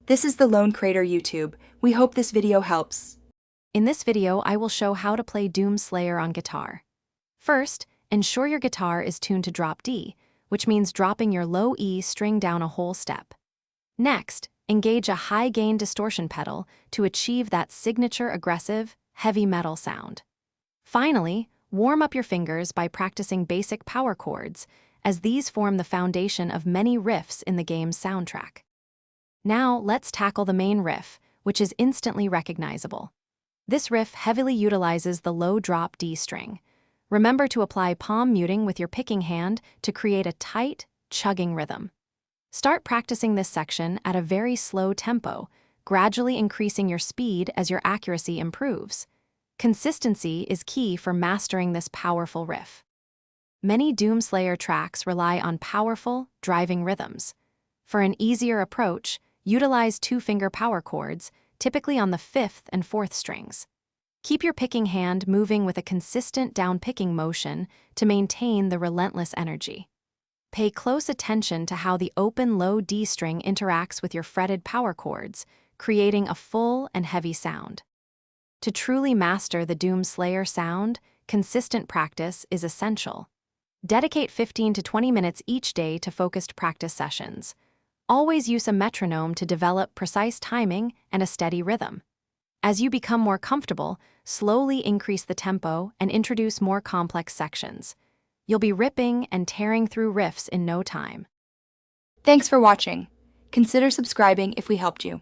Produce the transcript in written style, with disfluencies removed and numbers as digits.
This is the Lone Crater YouTube. We hope this video helps. In this video, I will show how to play Doom Slayer on guitar. First, ensure your guitar is tuned to drop D, which means dropping your low E string down a whole step. Next, engage a high-gain distortion pedal to achieve that signature aggressive, heavy metal sound. Finally, warm up your fingers by practicing basic power chords, as these form the foundation of many riffs in the game's soundtrack. Now, let's tackle the main riff, which is instantly recognizable. This riff heavily utilizes the low drop D string. Remember to apply palm muting with your picking hand to create a tight, chugging rhythm. Start practicing this section at a very slow tempo, gradually increasing your speed as your accuracy improves. Consistency is key for mastering this powerful riff. Many Doom Slayer tracks rely on powerful, driving rhythms. For an easier approach, utilize two-finger power chords, typically on the 5th and 4th strings. Keep your picking hand moving with a consistent down-picking motion to maintain the relentless energy. Pay close attention to how the open low D string interacts with your fretted power chords, creating a full and heavy sound. To truly master the Doom Slayer sound, consistent practice is essential. Dedicate 15 to 20 minutes each day to focused practice sessions. Always use a metronome to develop precise timing and a steady rhythm. As you become more comfortable, slowly increase the tempo and introduce more complex sections. You'll be ripping and tearing through riffs in no time. Thanks for watching. Consider subscribing if we helped you.